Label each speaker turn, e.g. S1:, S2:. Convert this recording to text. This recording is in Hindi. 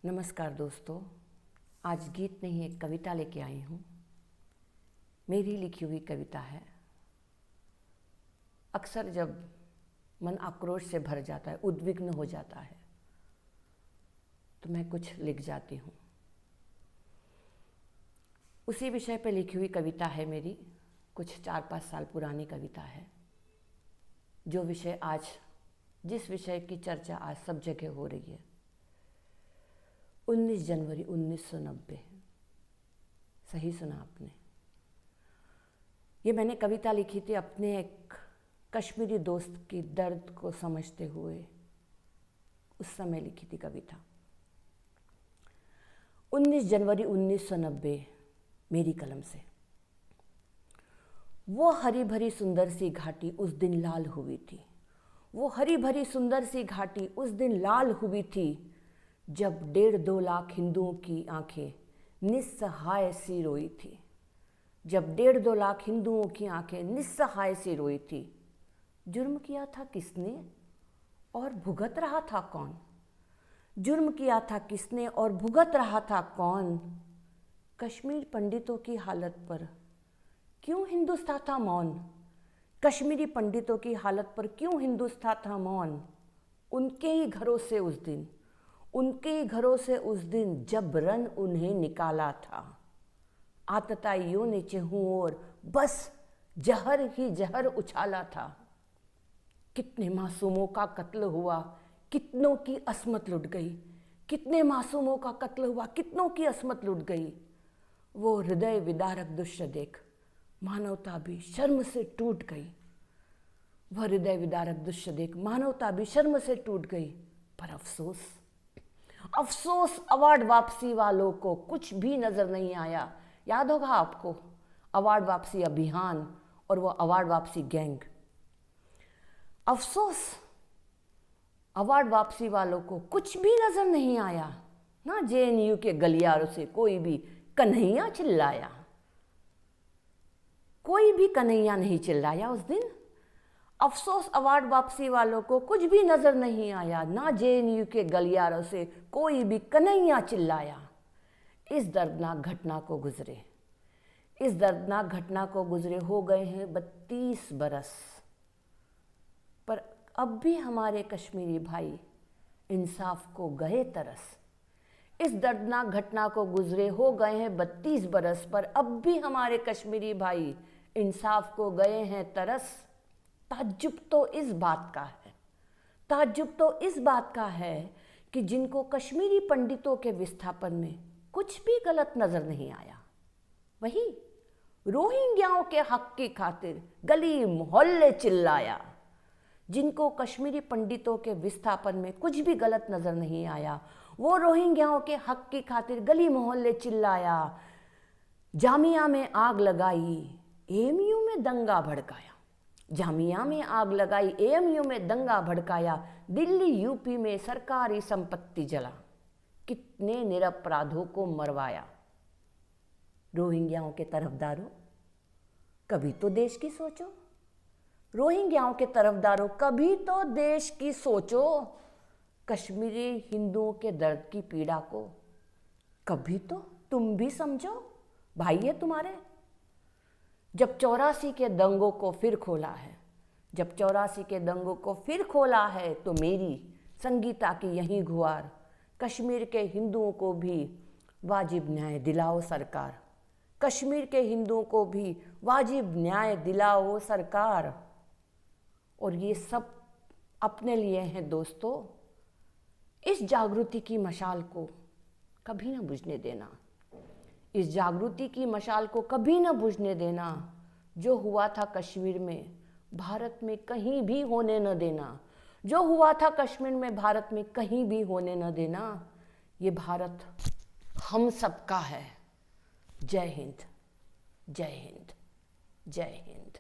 S1: नमस्कार दोस्तों, आज गीत नहीं एक कविता लेके आई हूँ। मेरी लिखी हुई कविता है। अक्सर जब मन आक्रोश से भर जाता है, उद्विग्न हो जाता है, तो मैं कुछ लिख जाती हूँ। उसी विषय पर लिखी हुई कविता है मेरी, कुछ 4-5 साल पुरानी कविता है। जो विषय आज, जिस विषय की चर्चा आज सब जगह हो रही है, 19 जनवरी 1990। सही सुना आपने। ये मैंने कविता लिखी थी अपने एक कश्मीरी दोस्त की दर्द को समझते हुए। उस समय लिखी थी कविता। 19 जनवरी 1990 मेरी कलम से। वो हरी भरी सुंदर सी घाटी उस दिन लाल हुई थी। वो हरी भरी सुंदर सी घाटी उस दिन लाल हुई थी, जब 1.5-2 लाख हिंदुओं की आंखें निस्सहाय सी रोई थी। जब 1.5-2 लाख हिंदुओं की आंखें निस्सहाय सी रोई थी। जुर्म किया था किसने और भुगत रहा था कौन? जुर्म किया था किसने और भुगत रहा था कौन? कश्मीर पंडितों की हालत पर क्यों हिंदुस्तान था मौन? कश्मीरी पंडितों की हालत पर क्यों हिंदुस्तान था मौन? उनके ही घरों से उस दिन, उनके ही घरों से उस दिन जबरन उन्हें निकाला था। आतताइयों ने चहु और बस जहर ही जहर उछाला था। कितने मासूमों का कत्ल हुआ, कितनों की अस्मत लुट गई। कितने मासूमों का कत्ल हुआ, कितनों की अस्मत लुट गई। वो हृदय विदारक दृश्य देख मानवता भी शर्म से टूट गई। वह हृदय विदारक दृश्य देख मानवता भी शर्म से टूट गई। पर अफसोस, अफसोस अवार्ड वापसी वालों को कुछ भी नजर नहीं आया। याद होगा आपको अवार्ड वापसी अभियान और वो अवार्ड वापसी गैंग। अफसोस अवार्ड वापसी वालों को कुछ भी नजर नहीं आया। ना जेएनयू के गलियारों से कोई भी कन्हैया चिल्लाया। कोई भी कन्हैया नहीं चिल्लाया उस दिन। अफसोस अवार्ड वापसी वालों को कुछ भी नजर नहीं आया। ना जेएनयू के गलियारों से कोई भी कन्हैया चिल्लाया। इस दर्दनाक घटना को गुजरे, इस दर्दनाक घटना को गुजरे हो गए हैं 32 बरस। पर अब भी हमारे कश्मीरी भाई इंसाफ को गए तरस। इस दर्दनाक घटना को गुजरे हो गए हैं 32 बरस, पर अब भी हमारे कश्मीरी भाई इंसाफ को गए हैं तरस। ताज्जुब तो इस बात का है, ताज्जुब तो इस बात का है कि जिनको कश्मीरी पंडितों के विस्थापन में कुछ भी गलत नजर नहीं आया, वही रोहिंग्याओं के हक की खातिर गली मोहल्ले चिल्लाया। जिनको कश्मीरी पंडितों के विस्थापन में कुछ भी गलत नजर नहीं आया, वो रोहिंग्याओं के हक की खातिर गली मोहल्ले चिल्लाया। जामिया में आग लगाई, एएमयू में दंगा भड़काया। जामिया में आग लगाई, एएमयू में दंगा भड़काया। दिल्ली यूपी में सरकारी संपत्ति जला। कितने निरपराधों को मरवाया। रोहिंग्याओं के तरफदारों, कभी तो देश की सोचो। रोहिंग्याओं के तरफदारों, कभी तो देश की सोचो। कश्मीरी हिंदुओं के दर्द की पीड़ा को कभी तो तुम भी समझो। भाई है तुम्हारे। जब 84 के दंगों को फिर खोला है, जब 84 के दंगों को फिर खोला है, तो मेरी संगीता की यही गुहार, कश्मीर के हिंदुओं को भी वाजिब न्याय दिलाओ सरकार। कश्मीर के हिंदुओं को भी वाजिब न्याय दिलाओ सरकार। और ये सब अपने लिए हैं दोस्तों। इस जागृति की मशाल को कभी ना बुझने देना। इस जागृति की मशाल को कभी ना बुझने देना। जो हुआ था कश्मीर में, भारत में कहीं भी होने न देना। जो हुआ था कश्मीर में, भारत में कहीं भी होने न देना। ये भारत हम सबका है। जय हिंद, जय हिंद, जय हिंद।